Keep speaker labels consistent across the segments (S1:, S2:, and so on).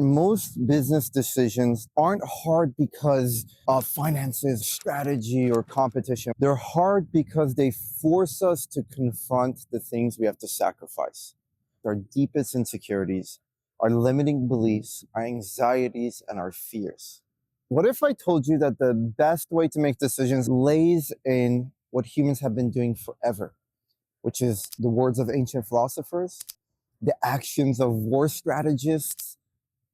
S1: Most business decisions aren't hard because of finances, strategy, or competition. They're hard because they force us to confront the things we have to sacrifice. Our deepest insecurities, our limiting beliefs, our anxieties, and our fears. What if I told you that the best way to make decisions lays in what humans have been doing forever, which is the words of ancient philosophers, the actions of war strategists,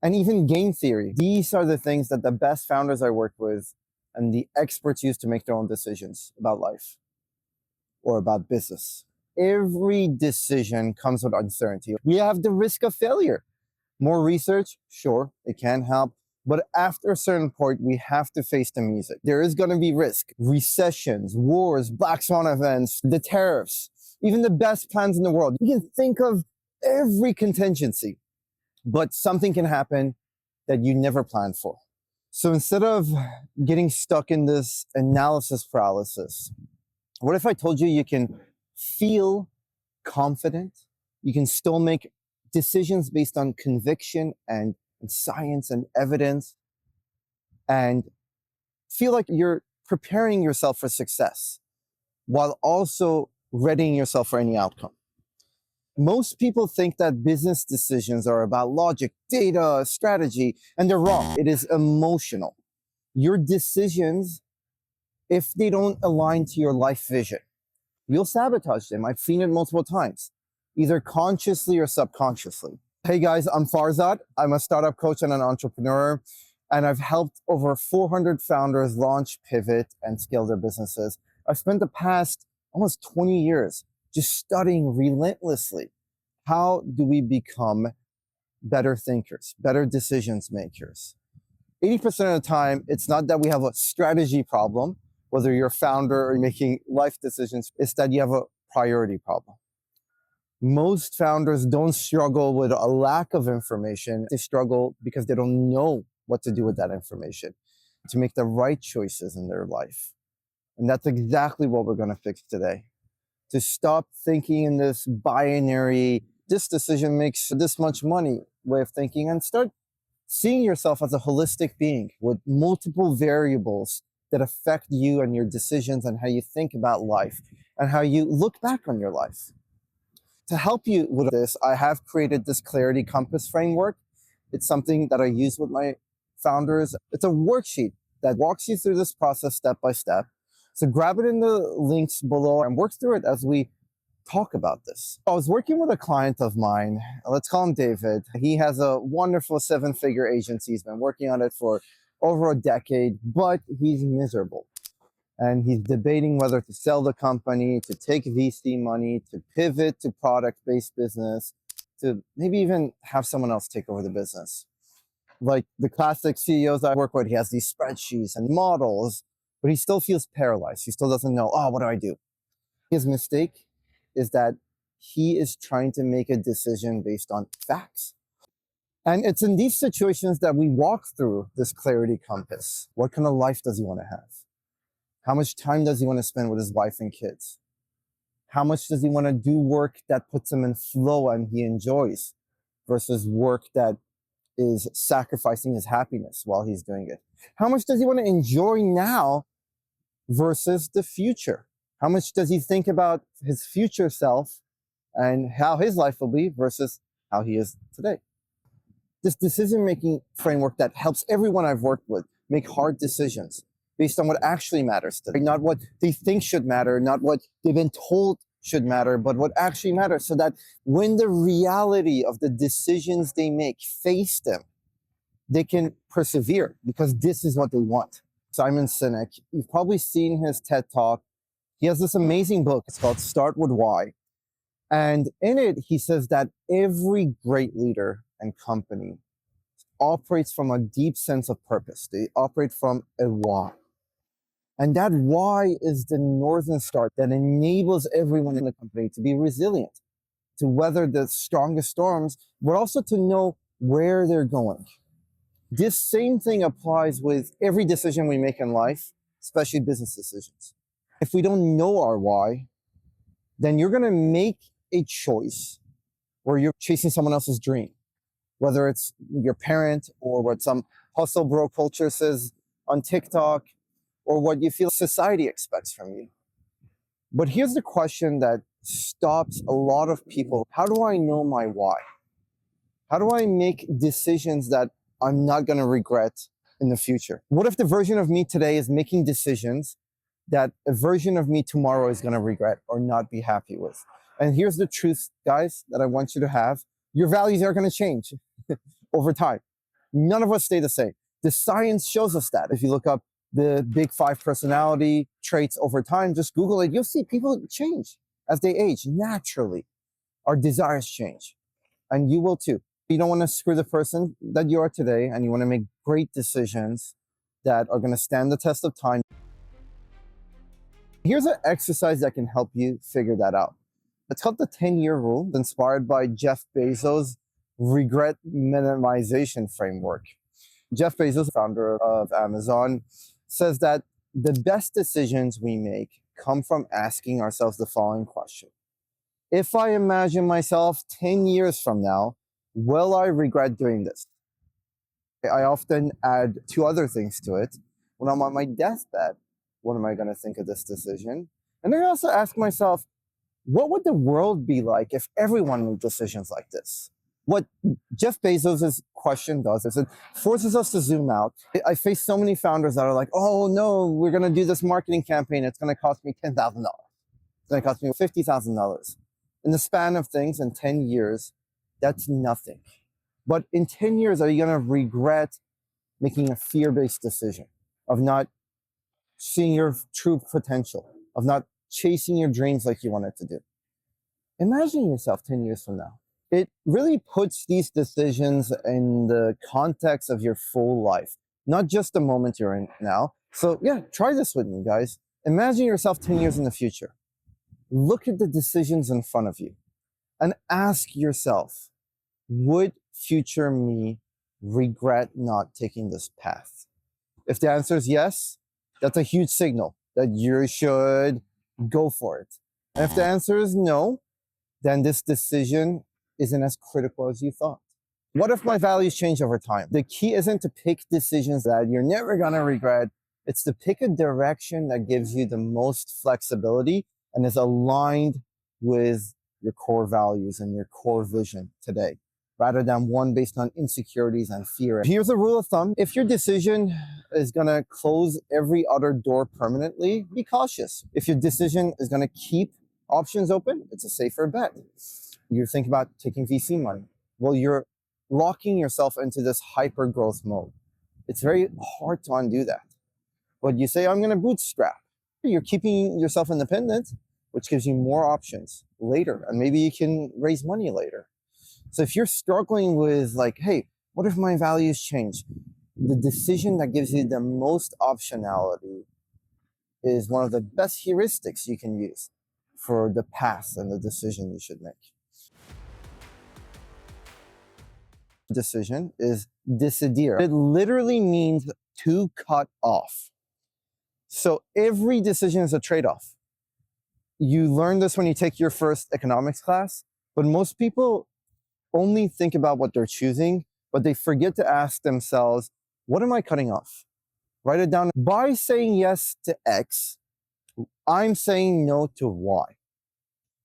S1: and even game theory? These are the things that the best founders I work with and the experts use to make their own decisions about life or about business. Every decision comes with uncertainty. We have the risk of failure. More research, sure, it can help. But after a certain point, we have to face the music. There is going to be risk. Recessions, wars, black swan events, the tariffs, even the best plans in the world. You can think of every contingency, but something can happen that you never planned for. So instead of getting stuck in this analysis paralysis, what if I told you you can feel confident? You can still make decisions based on conviction and science and evidence, and feel like you're preparing yourself for success while also readying yourself for any outcome. Most people think that business decisions are about logic, data, strategy, and they're wrong. It is emotional. Your decisions, if they don't align to your life vision, you'll sabotage them. I've seen it multiple times, either consciously or subconsciously. Hey guys, I'm Farzad. I'm a startup coach and an entrepreneur, and I've helped over 400 founders launch, pivot, and scale their businesses. I've spent the past almost 20 years just studying relentlessly. How do we become better thinkers, better decisions makers? 80% of the time, it's not that we have a strategy problem, whether you're a founder or making life decisions, it's that you have a priority problem. Most founders don't struggle with a lack of information. They struggle because they don't know what to do with that information to make the right choices in their life. And that's exactly what we're going to fix today. To stop thinking in this binary, this decision makes this much money way of thinking, and start seeing yourself as a holistic being with multiple variables that affect you and your decisions and how you think about life and how you look back on your life. To help you with this, I have created this Clarity Compass framework. It's something that I use with my founders. It's a worksheet that walks you through this process step by step. So grab it in the links below and work through it as we talk about this. I was working with a client of mine. Let's call him David. He has a wonderful 7-figure agency. He's been working on it for over a decade, but he's miserable. And he's debating whether to sell the company, to take VC money, to pivot to product-based business, to maybe even have someone else take over the business. Like the classic CEOs I work with, he has these spreadsheets and models, but he still feels paralyzed. He still doesn't know, what do I do? His mistake is that he is trying to make a decision based on facts. And it's in these situations that we walk through this clarity compass. What kind of life does he want to have? How much time does he want to spend with his wife and kids? How much does he want to do work that puts him in flow and he enjoys versus work that is sacrificing his happiness while he's doing it? How much does he want to enjoy now versus the future? How much does he think about his future self and how his life will be versus how he is today? This decision-making framework that helps everyone I've worked with make hard decisions based on what actually matters to them, not what they think should matter, not what they've been told should matter, but what actually matters, so that when the reality of the decisions they make face them, they can persevere because this is what they want. Simon Sinek, you've probably seen his TED Talk. He has this amazing book. It's called Start With Why. And in it, he says that every great leader and company operates from a deep sense of purpose. They operate from a why. And that why is the northern star that enables everyone in the company to be resilient, to weather the strongest storms, but also to know where they're going. This same thing applies with every decision we make in life, especially business decisions. If we don't know our why, then you're going to make a choice where you're chasing someone else's dream. whether it's your parent or what some hustle bro culture says on TikTok or what you feel society expects from you. But here's the question that stops a lot of people. How do I know my why? How do I make decisions that I'm not going to regret in the future? What if the version of me today is making decisions that a version of me tomorrow is going to regret or not be happy with? And here's the truth, guys, that I want you to have. Your values are going to change over time. None of us stay the same. The science shows us that. If you look up the big 5 personality traits over time, just Google it, you'll see people change as they age naturally. Our desires change, and you will too. You don't want to screw the person that you are today, and you want to make great decisions that are going to stand the test of time. Here's an exercise that can help you figure that out. It's called the 10-year rule, inspired by Jeff Bezos' regret minimization framework. Jeff Bezos, founder of Amazon, says that the best decisions we make come from asking ourselves the following question. If I imagine myself 10 years from now, will I regret doing this? I often add 2 other things to it. When I'm on my deathbed, what am I going to think of this decision? And I also ask myself, what would the world be like if everyone made decisions like this? What Jeff Bezos' question does is it forces us to zoom out. I face so many founders that are like, oh no, we're going to do this marketing campaign. It's going to cost me $10,000. It's going to cost me $50,000. In the span of things, in 10 years, that's nothing. But in 10 years, are you going to regret making a fear-based decision of not seeing your true potential, of not chasing your dreams like you wanted to do? Imagine yourself 10 years from now. It really puts these decisions in the context of your full life, not just the moment you're in now. So yeah, try this with me, guys. Imagine yourself 10 years in the future. Look at the decisions in front of you and ask yourself, would future me regret not taking this path? If the answer is yes, that's a huge signal that you should go for it. And if the answer is no, then this decision isn't as critical as you thought. What if my values change over time? The key isn't to pick decisions that you're never going to regret. It's to pick a direction that gives you the most flexibility and is aligned with your core values and your core vision today, rather than one based on insecurities and fear. Here's a rule of thumb. If your decision is going to close every other door permanently, be cautious. If your decision is going to keep options open, it's a safer bet. You think about taking VC money. Well, you're locking yourself into this hyper growth mode. It's very hard to undo that. But you say, I'm going to bootstrap. You're keeping yourself independent, which gives you more options later. And maybe you can raise money later. So if you're struggling with like, hey, what if my values change? The decision that gives you the most optionality is one of the best heuristics you can use for the path and the decision you should make. Decision is decidir. It literally means to cut off. So every decision is a trade-off. You learn this when you take your first economics class, but most people only think about what they're choosing, but they forget to ask themselves, what am I cutting off? Write it down. By saying yes to X, I'm saying no to Y.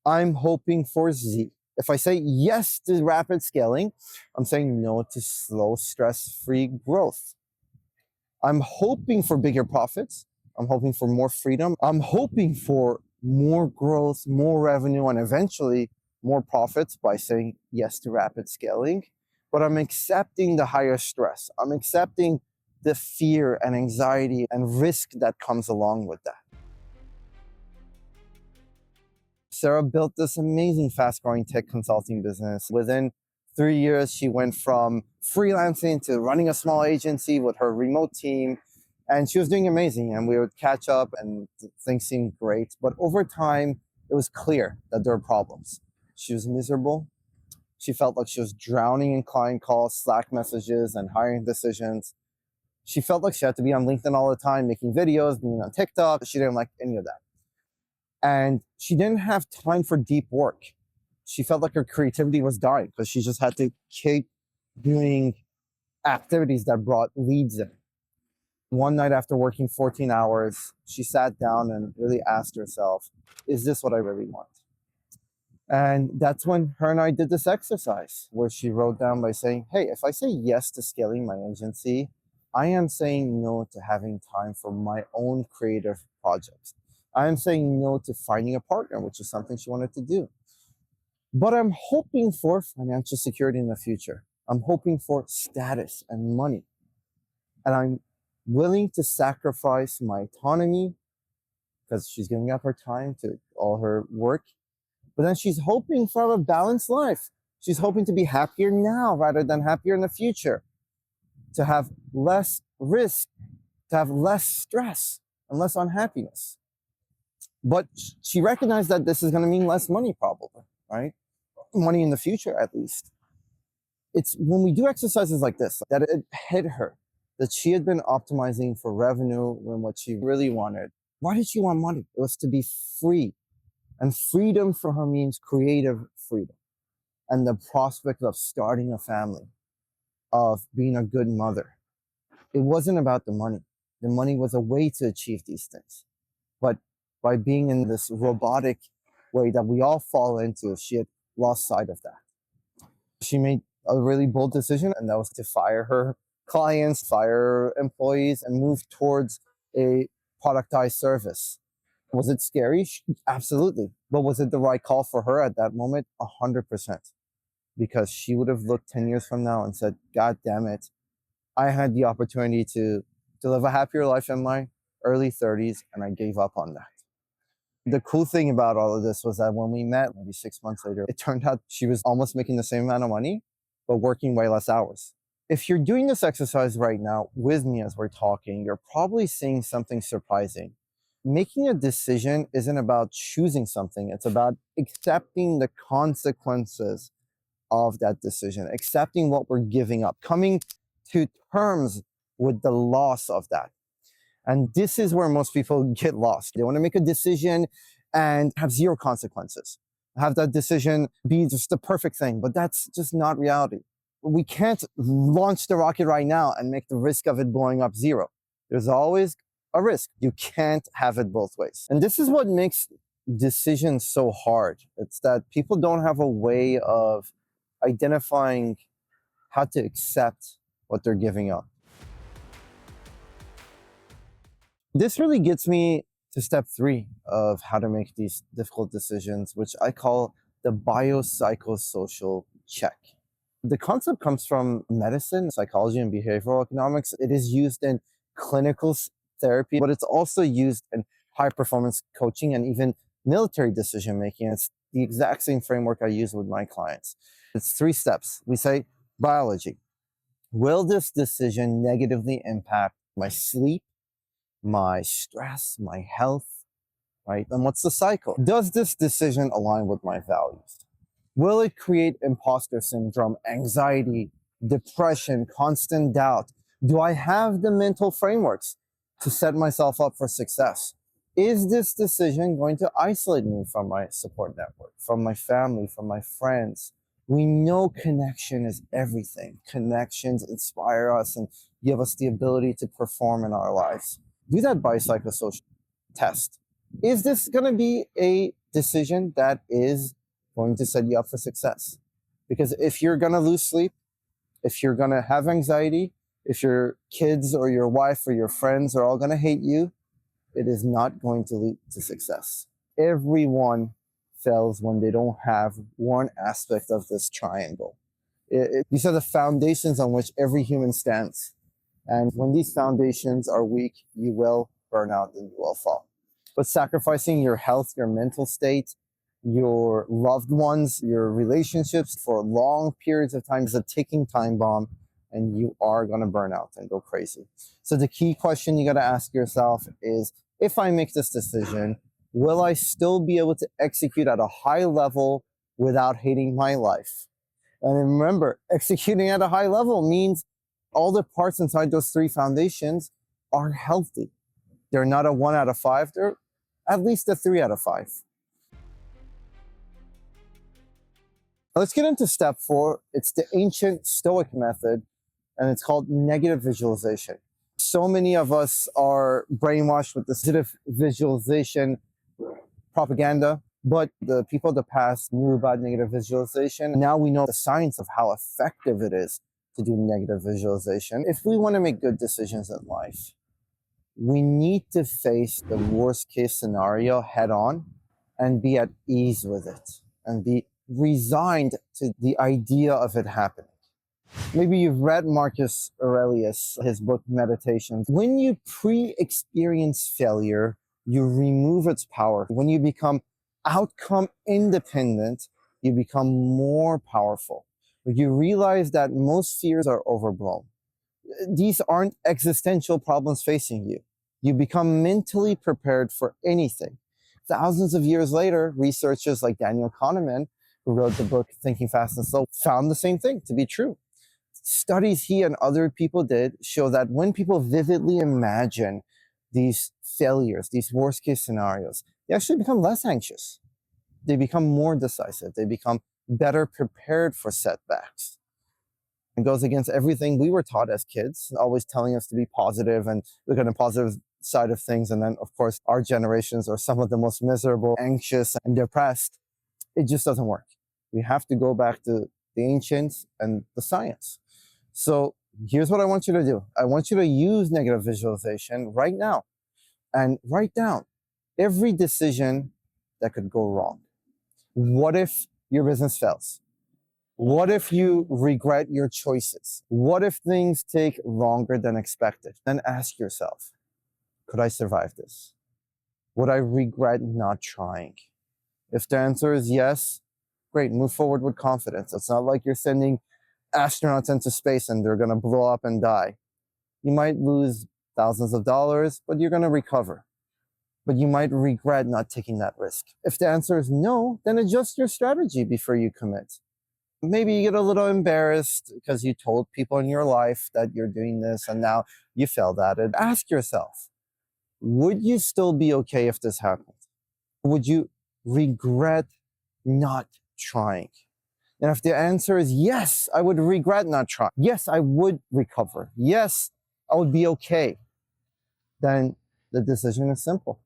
S1: I'm hoping for Z. If I say yes to rapid scaling, I'm saying no to slow, stress-free growth. I'm hoping for bigger profits. I'm hoping for more freedom. I'm hoping for more growth, more revenue, and eventually more profits by saying yes to rapid scaling. But I'm accepting the higher stress. I'm accepting the fear and anxiety and risk that comes along with that. Sarah built this amazing fast-growing tech consulting business. Within 3 years, she went from freelancing to running a small agency with her remote team. And she was doing amazing. And we would catch up and things seemed great. But over time, it was clear that there were problems. She was miserable. She felt like she was drowning in client calls, Slack messages, and hiring decisions. She felt like she had to be on LinkedIn all the time, making videos, being on TikTok. She didn't like any of that. And she didn't have time for deep work. She felt like her creativity was dying because she just had to keep doing activities that brought leads in. One night after working 14 hours, she sat down and really asked herself, is this what I really want? And that's when her and I did this exercise where she wrote down by saying, hey, if I say yes to scaling my agency, I am saying no to having time for my own creative projects. I am saying no to finding a partner, which is something she wanted to do. But I'm hoping for financial security in the future. I'm hoping for status and money. And I'm willing to sacrifice my autonomy because she's giving up her time to all her work. But then she's hoping for a balanced life. She's hoping to be happier now rather than happier in the future, to have less risk, to have less stress and less unhappiness. But she recognized that this is going to mean less money, probably, right? Money in the future, at least. It's when we do exercises like this that it hit her that she had been optimizing for revenue when what she really wanted. Why did she want money? It was to be free. And freedom for her means creative freedom and the prospect of starting a family, of being a good mother. It wasn't about the money. The money was a way to achieve these things. But by being in this robotic way that we all fall into, she had lost sight of that. She made a really bold decision, and that was to fire her clients, fire employees, and move towards a productized service. Was it scary? Absolutely. But was it the right call for her at that moment? 100%. Because she would have looked 10 years from now and said, God damn it, I had the opportunity to live a happier life in my early 30s, and I gave up on that. The cool thing about all of this was that when we met, maybe 6 months later, it turned out she was almost making the same amount of money, but working way less hours. If you're doing this exercise right now with me as we're talking, you're probably seeing something surprising. Making a decision isn't about choosing something, it's about accepting the consequences of that decision, accepting what we're giving up, coming to terms with the loss of that. And this is where most people get lost. They want to make a decision and have zero consequences, have that decision be just the perfect thing, but that's just not reality. We can't launch the rocket right now and make the risk of it blowing up zero. There's always a risk. You can't have it both ways. And this is what makes decisions so hard. It's that people don't have a way of identifying how to accept what they're giving up. This really gets me to step 3 of how to make these difficult decisions, which I call the biopsychosocial check. The concept comes from medicine, psychology, and behavioral economics. It is used in clinical therapy, but it's also used in high performance coaching and even military decision making. It's the exact same framework I use with my clients. It's 3 steps. We say biology. Will this decision negatively impact my sleep, my stress, my health, right? And what's the cycle? Does this decision align with my values? Will it create imposter syndrome, anxiety, depression, constant doubt? Do I have the mental frameworks to set myself up for success? Is this decision going to isolate me from my support network, from my family, from my friends? We know connection is everything. Connections inspire us and give us the ability to perform in our lives. Do that biopsychosocial test. Is this going to be a decision that is going to set you up for success? Because if you're going to lose sleep, if you're going to have anxiety, if your kids or your wife or your friends are all going to hate you, it is not going to lead to success. Everyone fails when they don't have one aspect of this triangle. These are the foundations on which every human stands. And when these foundations are weak, you will burn out and you will fall. But sacrificing your health, your mental state, your loved ones, your relationships for long periods of time is a ticking time bomb, and you are going to burn out and go crazy. So the key question you got to ask yourself is, if I make this decision, will I still be able to execute at a high level without hating my life? And remember, executing at a high level means all the parts inside those 3 foundations are healthy. They're not a 1 out of 5, they're at least a 3 out of 5. Let's get into step 4. It's the ancient Stoic method, and it's called negative visualization. So many of us are brainwashed with this positive visualization propaganda, but the people of the past knew about negative visualization. Now we know the science of how effective it is to do negative visualization. If we want to make good decisions in life, we need to face the worst case scenario head on and be at ease with it and be resigned to the idea of it happening. Maybe you've read Marcus Aurelius, his book Meditations. When you pre-experience failure, you remove its power. When you become outcome independent, you become more powerful. You realize that most fears are overblown. These aren't existential problems facing you. You become mentally prepared for anything. Thousands of years later, researchers like Daniel Kahneman, who wrote the book Thinking Fast and Slow, found the same thing to be true. Studies he and other people did show that when people vividly imagine these failures, these worst case scenarios, they actually become less anxious. They become more decisive. They become better prepared for setbacks. It goes against everything we were taught as kids, always telling us to be positive and look at the positive side of things. And then, of course, our generations are some of the most miserable, anxious, and depressed. It just doesn't work. We have to go back to the ancients and the science. So here's what I want you to do. I want you to use negative visualization right now and write down every decision that could go wrong. What if your business fails? What if you regret your choices? What if things take longer than expected? Then ask yourself, could I survive this? Would I regret not trying? If the answer is yes, great, move forward with confidence. It's not like you're sending astronauts into space and they're going to blow up and die. You might lose thousands of dollars, but you're going to recover. But you might regret not taking that risk. If the answer is no, then adjust your strategy before you commit. Maybe you get a little embarrassed because you told people in your life that you're doing this and now you failed at it. Ask yourself, would you still be okay if this happened? Would you regret not trying? And if the answer is yes, I would regret not trying. Yes, I would recover. Yes, I would be okay. Then the decision is simple.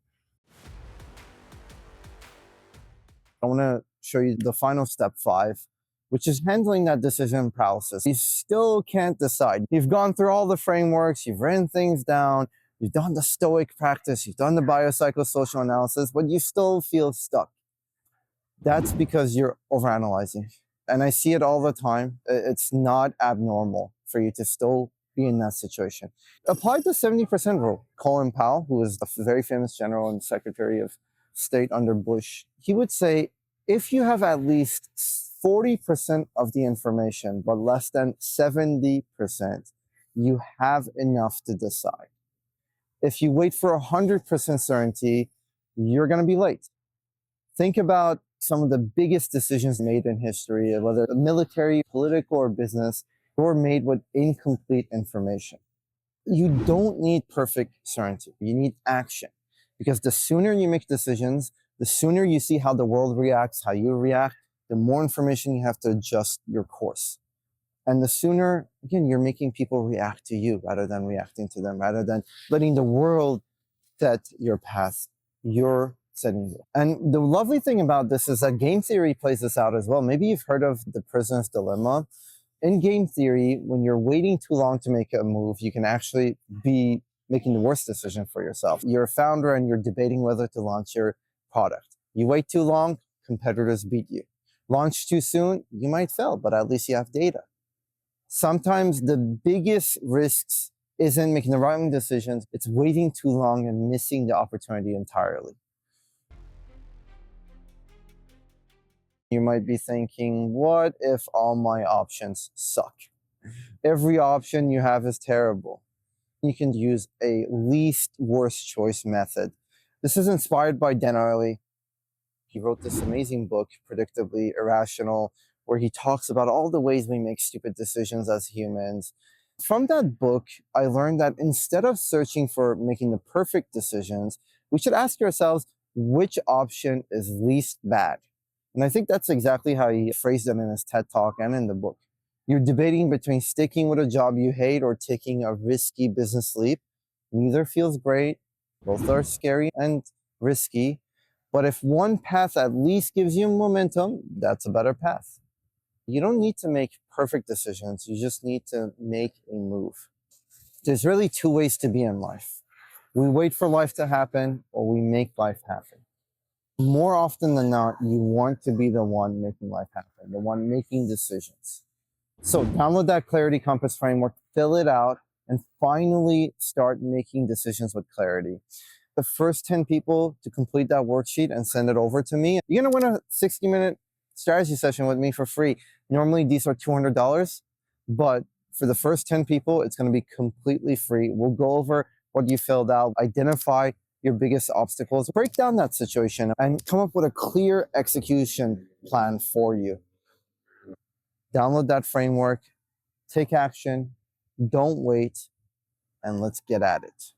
S1: I want to show you the final step 5, which is handling that decision paralysis. You still can't decide. You've gone through all the frameworks, you've written things down, you've done the Stoic practice, you've done the biopsychosocial analysis, but you still feel stuck. That's because you're overanalyzing. And I see it all the time. It's not abnormal for you to still be in that situation. Apply the 70% rule. Colin Powell, who is a very famous general and Secretary of State under Bush, he would say, if you have at least 40% of the information, but less than 70%, you have enough to decide. If you wait for 100% certainty, you're going to be late. Think about some of the biggest decisions made in history, whether military, political, or business, were made with incomplete information. You don't need perfect certainty. You need action. Because the sooner you make decisions, the sooner you see how the world reacts, how you react, the more information you have to adjust your course. And the sooner, again, you're making people react to you rather than reacting to them, rather than letting the world set your path. You're setting you. And the lovely thing about this is that game theory plays this out as well. Maybe you've heard of the prisoner's dilemma. In game theory, when you're waiting too long to make a move, you can actually be making the worst decision for yourself. You're a founder and you're debating whether to launch your product. You wait too long, competitors beat you. Launch too soon, you might fail, but at least you have data. Sometimes the biggest risks isn't making the wrong decisions, it's waiting too long and missing the opportunity entirely. You might be thinking, what if all my options suck? Every option you have is terrible. You can use a least worst choice method. This is inspired by Dan Ariely. He wrote this amazing book, Predictably Irrational, where he talks about all the ways we make stupid decisions as humans. From that book, I learned that instead of searching for making the perfect decisions, we should ask ourselves which option is least bad. And I think that's exactly how he phrased it in his TED Talk and in the book. You're debating between sticking with a job you hate or taking a risky business leap. Neither feels great. Both are scary and risky. But if one path at least gives you momentum, that's a better path. You don't need to make perfect decisions. You just need to make a move. There's really two ways to be in life. We wait for life to happen or we make life happen. More often than not, you want to be the one making life happen, the one making decisions. So download that Clarity Compass framework, fill it out, and finally start making decisions with clarity. The first 10 people to complete that worksheet and send it over to me, you're going to win a 60-minute strategy session with me for free. Normally, these are $200, but for the first 10 people, it's going to be completely free. We'll go over what you filled out, identify your biggest obstacles, break down that situation, and come up with a clear execution plan for you. Download that framework, take action, don't wait, and let's get at it.